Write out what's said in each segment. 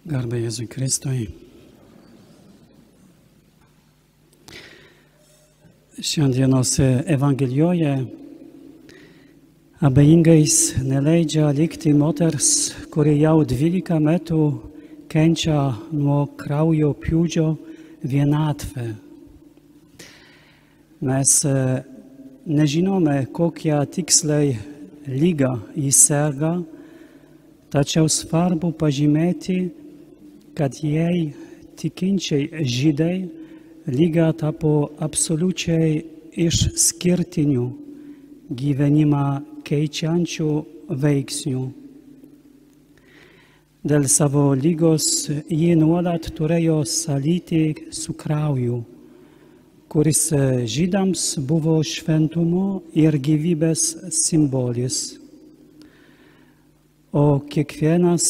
Garbė Jėzui Kristui. Šiandienos Evangelijoje abejingais neleidžia likti moters, kuri jau 12 metų kenčia nuo kraujo pjūdžio vienatvę. Mes nežinome, kokią tiksliai ligą jis serga, tačiau svarbu pažymėti, kad jei tikinčiai žydai lyga tapo absoliučiai išskirtiniu gyvenimą keičiančių veiksnių. Dėl savo lygos ji nuolat turėjo sąlytį su krauju, kuris žydams buvo šventumo ir gyvybės simbolis. O kiekvienas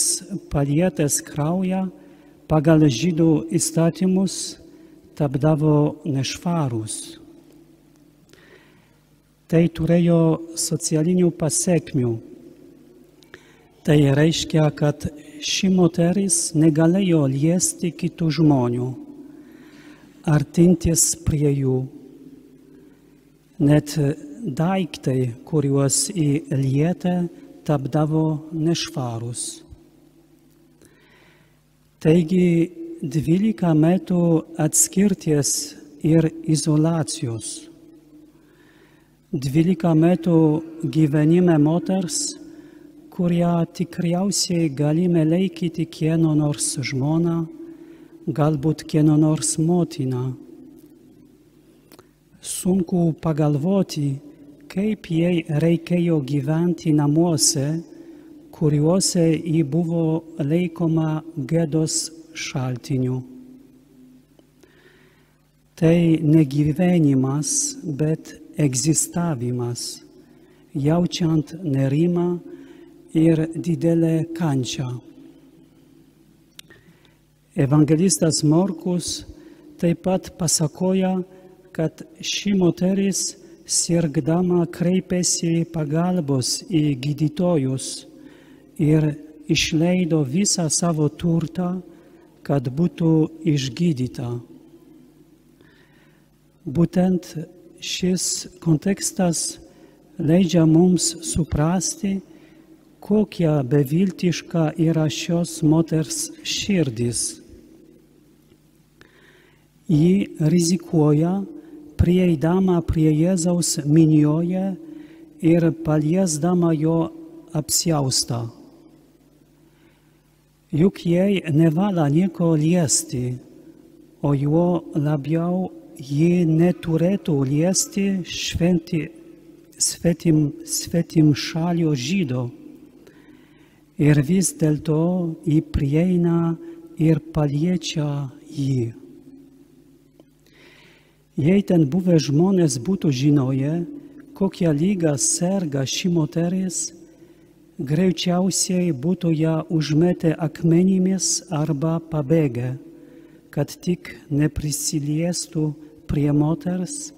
palietęs kraują pagal žydų įstatymus tapdavo nešvarus. Tai turėjo socialinių pasekmių. Tai reiškia, kad ši moteris negalėjo liesti kitų žmonių, artintis prie jų. Net daiktai, kuriuos įlietė, tapdavo nešvarus. Taigi 12 metų atskirties ir izolacijos. 12 metų gyvenime moters, kurią tikriausiai galime laikyti kieno nors žmona, galbūt kieno nors motina. Sunku pagalvoti, kaip jai reikėjo gyventi namuose, kuriuose ji buvo laikoma gėdos šaltiniu. Tai ne gyvenimas, bet egzistavimas, jaučiant nerimą ir didelę kančią. Evangelistas Morkus taip pat pasakoja, kad ši moteris sirgdama kreipėsi pagalbos į gydytojus ir išleido visą savo turtą, kad būtų išgydyta. Būtent šis kontekstas leidžia mums suprasti, kokia beviltiška yra šios moters širdis. Ji rizikuoja, prieidama prie Jėzaus minioje ir paliesdama jo apsiaustą. Juk jai nevalia nieko liesti, o juo labiau ji neturėtų liesti svetimšalio žydo. Ir vis dėlto ji prieina ir paliečia jį. Jei ten buvę žmonės būtų žinoję, kokią ligą serga ši moteris, greičiausiai būtų ją užmetę akmenimis arba pabėgę, kad tik neprisiliestų prie moters,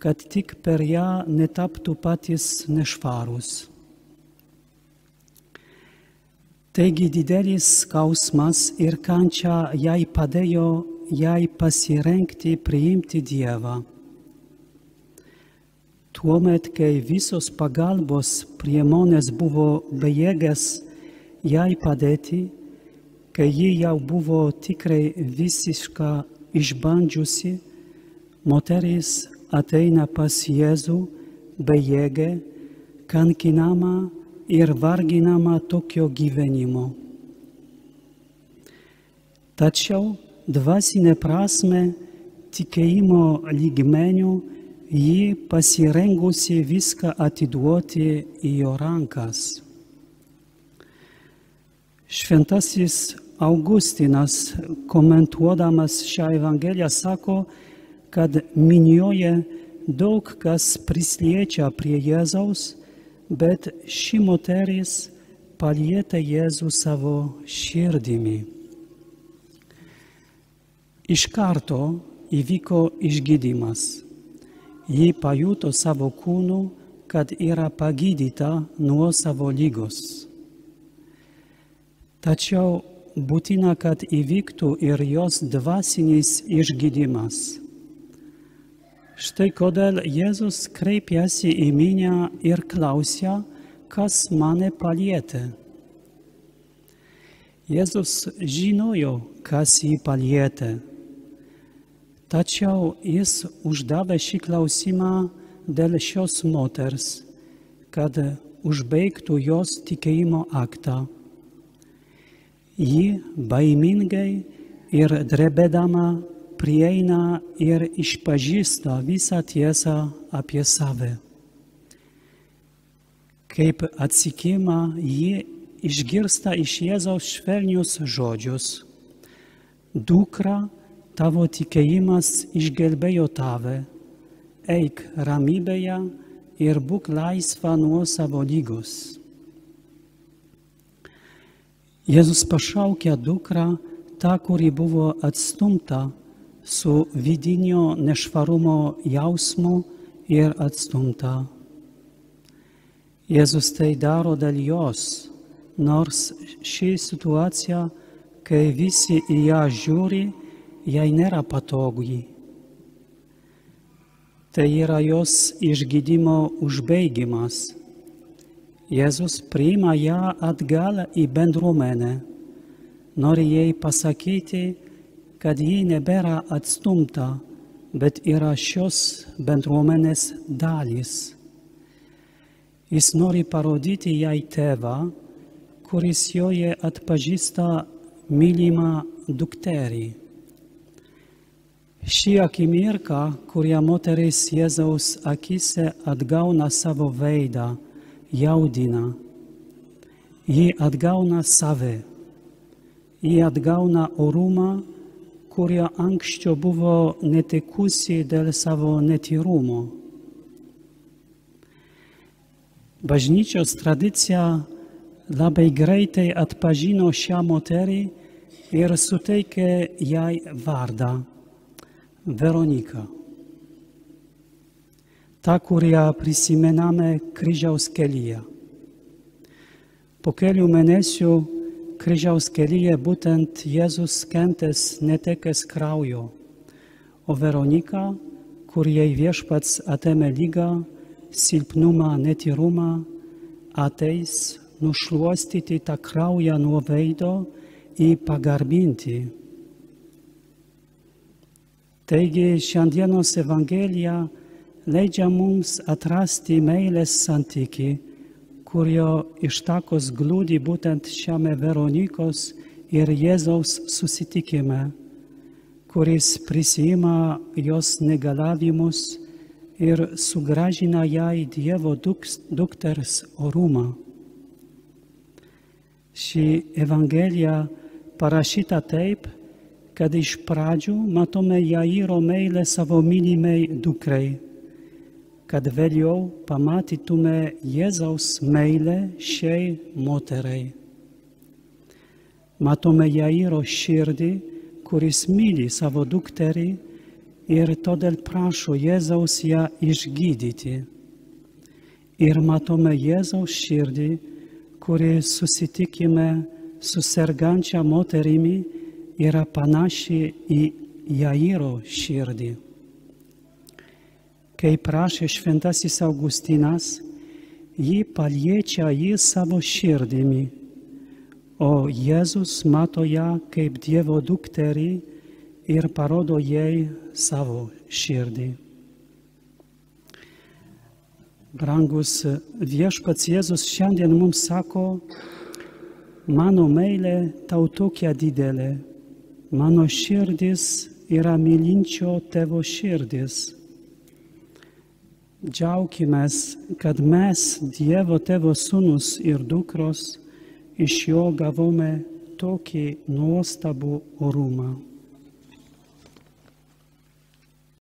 kad tik per ją netaptų patys nešvarūs. Taigi didelis skausmas ir kančia jai padėjo jai pasirengti priimti Dievą. Tuomet, kai visos pagalbos priemonės buvo bejėgės jai padėti, kai ji jau buvo tikrai visiškai išbandžiusi, moteris ateina pas Jėzų bejėgė, kankinama ir varginama tokio gyvenimo. Tačiau dvasinė prasme tikėjimo lygmeniu ji pasirengusi viską atiduoti į jo rankas. Šventasis Augustinas, komentuodamas šią Evangeliją, sako, kad minioje daug kas prisliečia prie Jėzaus, bet ši moteris palietė Jėzų savo širdimi. Iš karto įvyko išgydymas. Ji pajuto savo kūnu, kad yra pagydyta nuo savo lygos. Tačiau būtina, kad įvyktų ir jos dvasinis išgydymas. Štai kodėl Jėzus kreipiasi į minią ir klausia, kas mane palietė. Jėzus žinojo, kas jį palietė, tačiau jis uždavė šį klausimą dėl šios moters, kad užbaigtų jos tikėjimo aktą. Ji baimingai ir drebėdama prieina ir išpažįsta visą tiesą apie save. Kaip atsikimą ji išgirsta iš Jėzaus švelnius žodžius: Dukra, tavo tikėjimas išgelbėjo tave, eik ramybėje ir būk laisva nuo savo lygos. Jėzus pašaukė dukrą, tą, kuri buvo atstumta su vidinio nešvarumo jausmu ir atstumta. Jėzus tai daro dėl jos, nors ši situacija, kai visi į ją žiūri, jai nėra patogi. Tai yra jos išgydymo užbaigimas. Jėzus priima ją atgal į bendruomenę, nori jai pasakyti, kad ji nebėra atstumta, bet yra šios bendruomenės dalis. Jis nori parodyti jai tėvą, kuris joje atpažįsta mylimą dukterį. Ši akimirka, kurią moteris Jėzaus akise atgauna savo veidą, jaudina. Ji atgauna save. Ji atgauna orumą, kurio anksčiau buvo netekusi dėl savo netyrumo. Bažnyčios tradicija labai greitai atpažino šią moterį ir suteikė jai vardą Veronika. Ta, kurią prisimename kryžiaus kelyje. Po kelių mėnesių kryžiaus kelyje būtent Jėzus kentęs netekęs kraujo, o Veronika, kuriai viešpats atėmė ligą, silpnumą, netyrumą, ateis nušluostyti tą kraują nuo veido ir pagarbinti. Taigi šiandienos Evangelija leidžia mums atrasti meilės santykį, kurio ištakos glūdi būtent šiame Veronikos ir Jėzaus susitikime, kuris prisiima jos negalavimus ir sugrąžina jai Dievo dukters orumą. Ši Evangelija parašyta taip, kad iš pradžių matome Jairo meilę savo mylimai dukrai, kad vėliau pamatytume Jėzaus meilę šiai moteriai. Matome Jairo širdį, kuris myli savo dukterį ir todėl prašo Jėzaus ją išgydyti. Ir matome Jėzaus širdį, kuri susitikime su sergančia moterimi yra panaši į Jairo širdį. Kaip prašė šventasis Augustinas, ji paliečia jį savo širdimi, o Jėzus mato ją kaip Dievo dukterį ir parodo jai savo širdį. Brangus viešpats Jėzus šiandien mums sako: mano meilė tau tokia didelė, mano širdis yra mylinčio tėvo širdis. Džiaukimės, kad mes, Dievo tėvo sūnus ir dukros, iš jo gavome tokį nuostabų orumą.